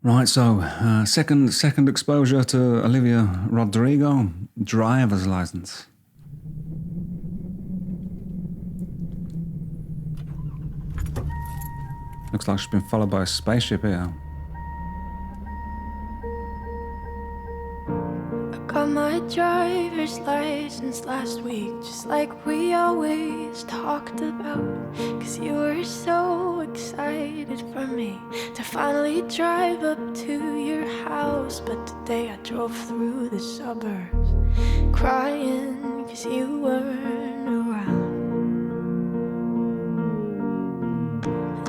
Right, so second exposure to Olivia Rodrigo, driver's license. Looks like she's been followed by a spaceship here. Got my driver's license last week, just like we always talked about. Cause you were so excited for me to finally drive up to your house. But today I drove through the suburbs crying cause you weren't around.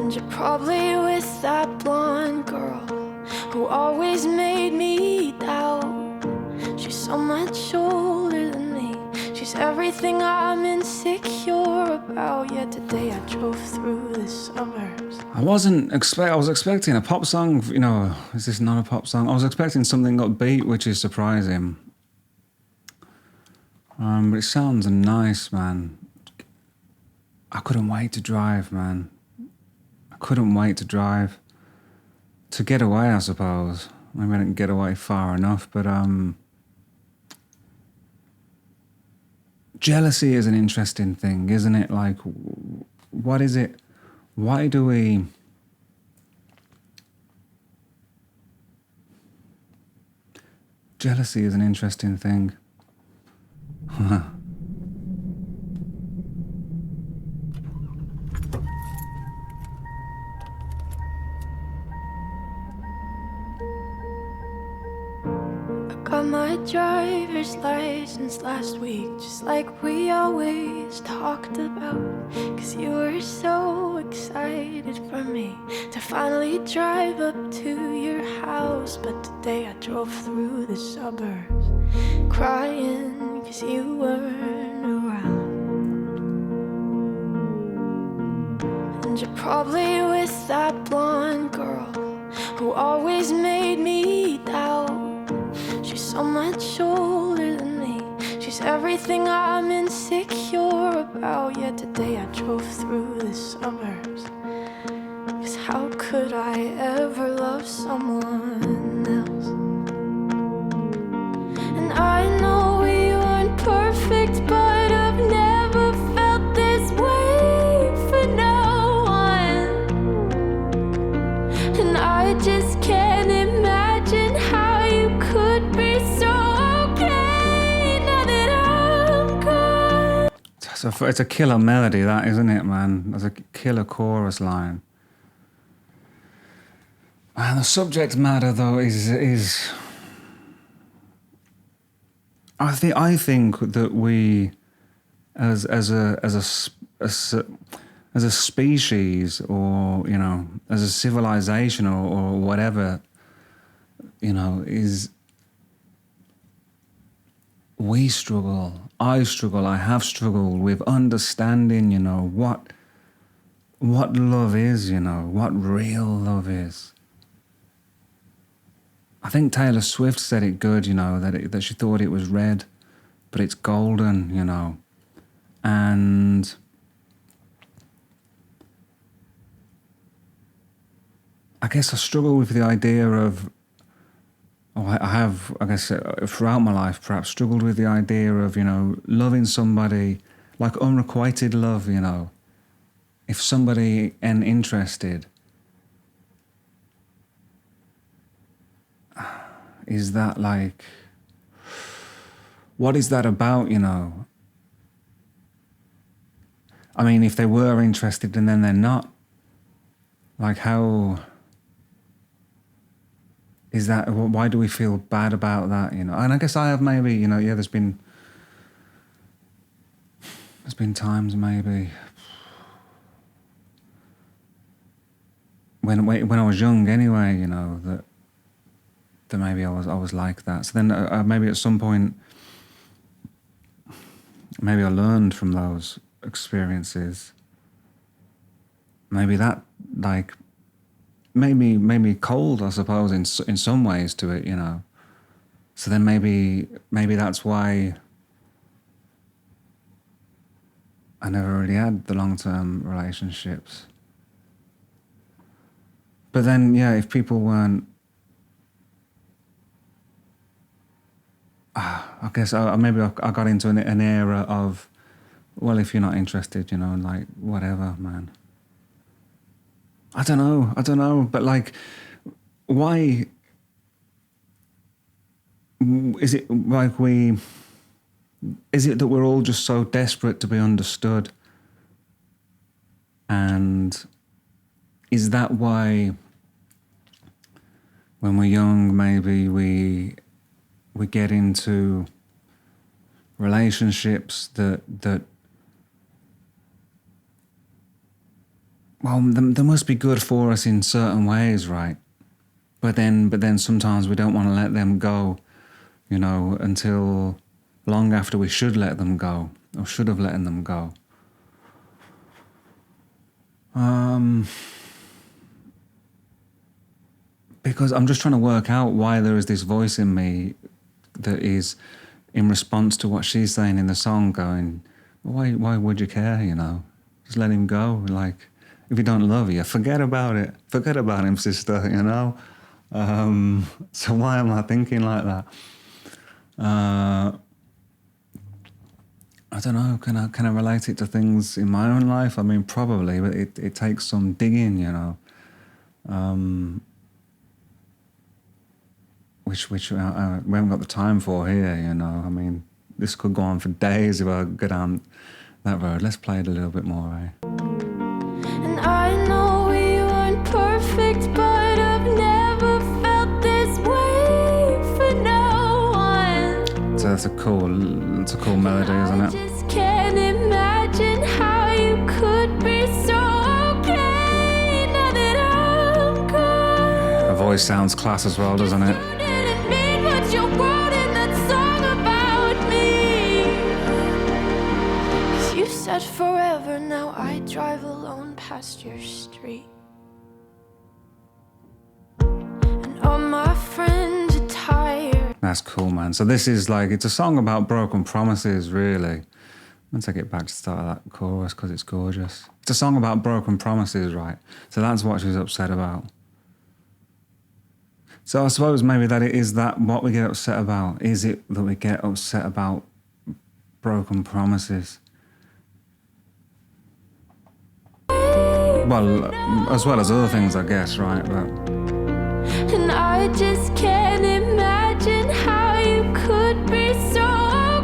And you're probably with that blonde girl who always made me doubt. She's so much older than me. She's everything I'm insecure about. Yet today I drove through the suburbs. I was expecting a pop song, is this not a pop song? I was expecting something upbeat, which is surprising. But it sounds nice, man. I couldn't wait to drive, man. I couldn't wait to drive. To get away, I suppose. Maybe I didn't get away far enough, but jealousy is an interesting thing, isn't it? Like, what is it? Why do we... Jealousy is an interesting thing. Got my driver's license last week, just like we always talked about. Cause you were so excited for me to finally drive up to your house. But today I drove through the suburbs crying cause you weren't around. And you're probably with that blonde girl who always made me doubt. She's so much older than me. She's everything I'm insecure about. Yet today I drove through the suburbs. Cause how could I ever love someone else? And I know we weren't perfect, but I've never felt this way for no one. And I just can't imagine how you could be so okay now that I'm gone. It's a killer melody, that, isn't it, man? There's a killer chorus line. And the subject matter, though, is I think that we, as a species, or as a civilization, or whatever, is we struggle. I struggle. I have struggled with understanding, what love is, what real love is. I think Taylor Swift said it good, that she thought it was red, but it's golden, And I guess I struggle with the idea of, I have, I guess, throughout my life, perhaps struggled with the idea of, loving somebody, like unrequited love, If somebody ain't interested, is that like, what is that about, I mean, if they were interested and then they're not, like, how is that, why do we feel bad about that, And I guess I have maybe, there's been times maybe when I was young anyway, that maybe I was like that. So then maybe at some point, maybe I learned from those experiences. Maybe that, like, made me cold, I suppose, in some ways to it, So then maybe that's why I never really had the long-term relationships. But then, yeah, if people weren't I guess maybe I got into an era of, well, if you're not interested, you know, like, whatever, man. I don't know, but like, why is it like is it that we're all just so desperate to be understood? And is that why when we're young, maybe we get into relationships that well, they must be good for us in certain ways, right? But then sometimes we don't want to let them go, you know, until long after we should let them go, or should have let them go. Because I'm just trying to work out why there is this voice in me that is, in response to what she's saying in the song, going, why would you care, you know? Just let him go. Like, if he don't love you, forget about it. Forget about him, sister, you know? So why am I thinking like that? I don't know, can I relate it to things in my own life? I mean, probably, but it takes some digging, you know. Which we haven't got the time for here, you know. I mean, this could go on for days if I go down that road. Let's play it a little bit more, eh? And I know we weren't perfect, but I've never felt this way for no one. So it's a cool melody, isn't I it? just can't imagine how you could be so okay now that I'm gone. Her voice sounds class as well, doesn't it? You didn't mean what you wrote in that song about me. 'Cause you said forever, now I drive alone past your street. And all my friends are tired. That's cool, man. So this is like, it's a song about broken promises, really. Let's take it back to the start of that chorus because it's gorgeous. It's a song about broken promises, right? So that's what she's upset about. So I suppose maybe that it is that what we get upset about. Is it that we get upset about broken promises? Well, as well as other things, I guess, right? But And I just can't imagine how you could be so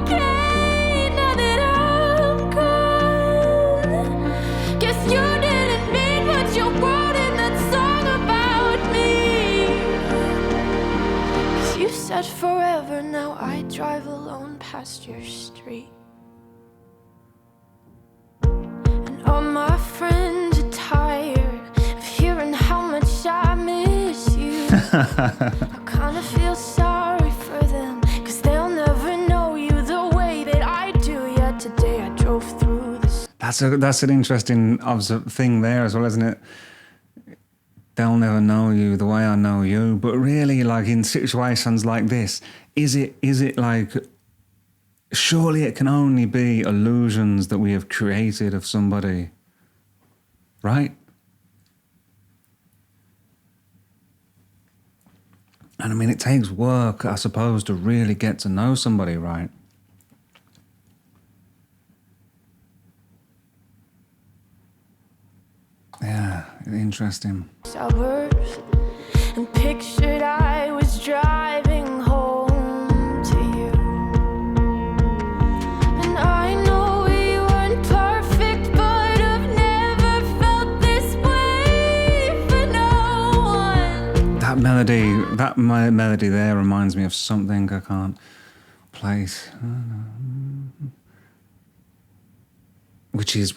okay now that I'm gone. Guess you didn't mean what you wrote in that song about me. 'Cause you said forever, now I drive alone past your street. And all my friends are tired of hearing how much I miss you. I kind of feel sorry for them, 'cause they'll never know you the way that I do. Yet today I drove through this. that's an interesting thing there as well, isn't it? They'll never know you the way I know you. But really, like in situations like this, is it like, surely it can only be illusions that we have created of somebody, right? And I mean, it takes work, I suppose, to really get to know somebody, right? Yeah, interesting. Suburbs, and pictured I was driving home to you. And I know we weren't perfect, but I've never felt this way for no one. That melody there reminds me of something I can't place. Which is,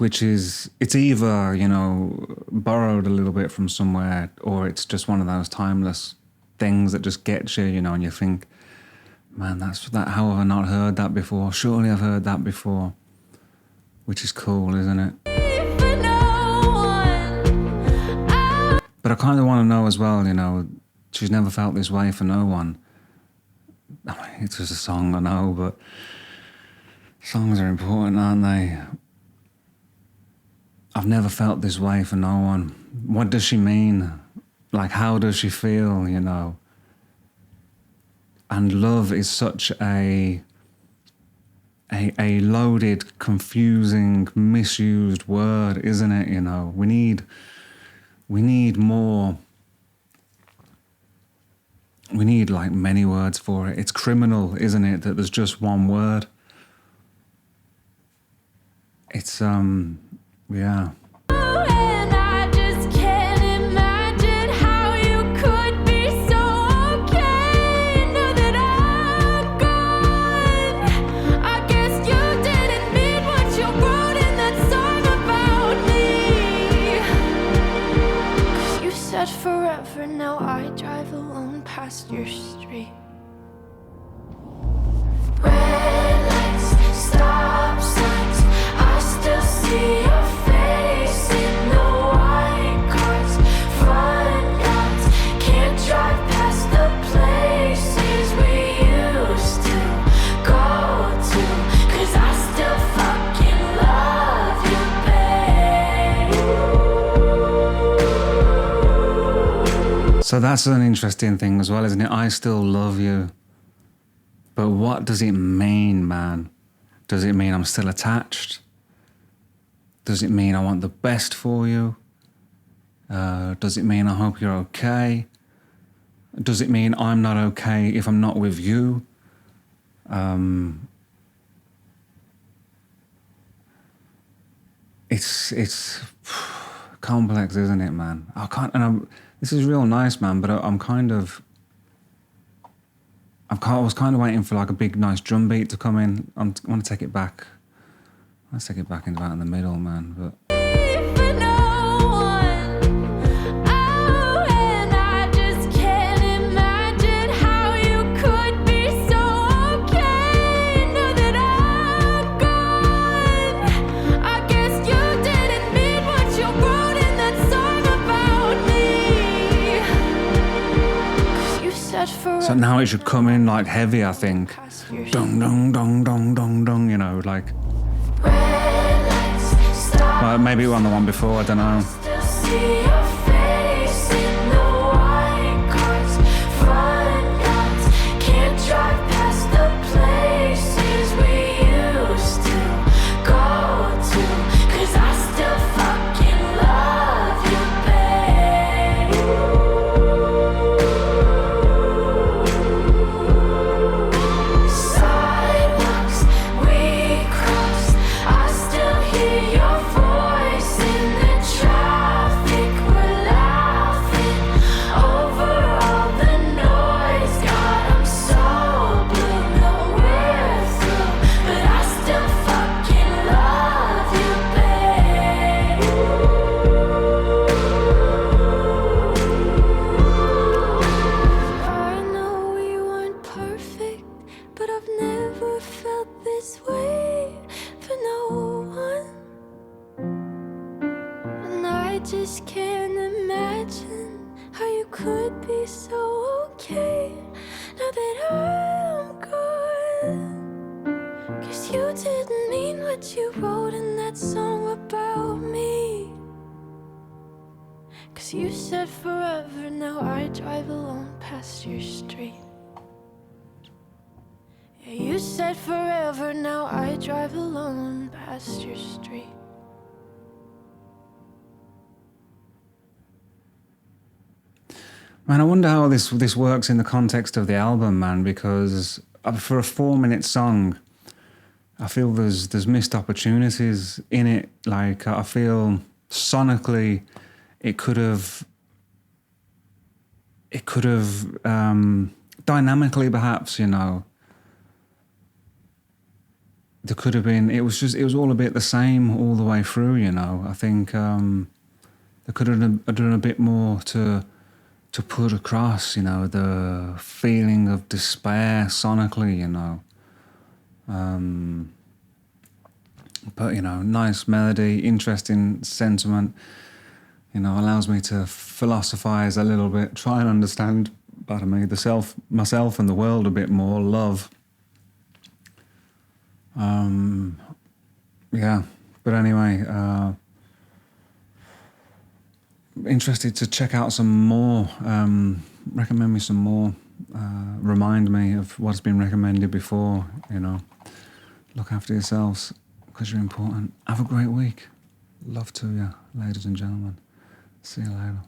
it's either, you know, borrowed a little bit from somewhere, or it's just one of those timeless things that just gets you, you know, and you think, man, how have I not heard that before? Surely I've heard that before. Which is cool, isn't it? For no one. But I kind of want to know as well, you know, she's never felt this way for no one. I mean, it's just a song, I know, but songs are important, aren't they? I've never felt this way for no one. What does she mean? Like, how does she feel, you know? And love is such a a loaded, confusing, misused word, isn't it? You know, we need more. We need like many words for it. It's criminal, isn't it, that there's just one word. It's yeah. And I just can't imagine how you could be so okay now that I'm gone. I guess you didn't mean what you wrote in that song about me. 'Cause you said forever, now I drive alone past your street. Red lights, stop signs, I still see your face in the white cars, front yards. Can't drive past the places we used to go to, 'cause I still fucking love you, babe. So that's an interesting thing as well, isn't it? I still love you. But what does it mean, man? Does it mean I'm still attached? Does it mean I want the best for you? Does it mean I hope you're okay? Does it mean I'm not okay if I'm not with you? It's complex, isn't it, man? I can't, and this is real nice, man, but I was kind of waiting for like a big, nice drum beat to come in. I want to take it back. Let's take it back in about in the middle, man. But For no one. Oh, and I just can't imagine how you could be so okay now that I'm gone. I guess you didn't mean what you wrote in that song about me. 'Cause you said forever. so now it should come in like heavy, I think. Past your Dong, dong, dong, dong, dong, dong, you know, like. red lights, stop. Well, maybe it was on the one before, I don't know. Still see your face in the white cars, front yards. Can't drive past the places we used to go to, 'cause I still fucking love you, babe. Sidewalks we crossed, I still hear your voice in the traffic. We're laughing over all the noise. God, I'm so blue, no we're through, but I still fucking love you, babe. I know we weren't perfect, but I've never felt this way for no one. And I just can't imagine how you could be so okay now that I'm gone. 'Cause you didn't mean what you wrote in that song about me. 'Cause you said forever, now I drive alone past your street. Yeah, you said forever, now I drive alone past your street. Man, I wonder how this works in the context of the album, man, because for a 4-minute song, I feel there's missed opportunities in it. Like, I feel sonically it could have dynamically perhaps, you know, there could have been, it was all a bit the same all the way through, you know. I think they could have done a bit more to put across, you know, the feeling of despair sonically, you know. But, you know, nice melody, interesting sentiment, you know, allows me to philosophize a little bit, try and understand, pardon me, myself and the world a bit more, love. Yeah, but anyway, interested to check out some more. Recommend me some more. Remind me of what's been recommended before, you know. Look after yourselves because you're important. Have a great week. Love to you, ladies and gentlemen. See you later.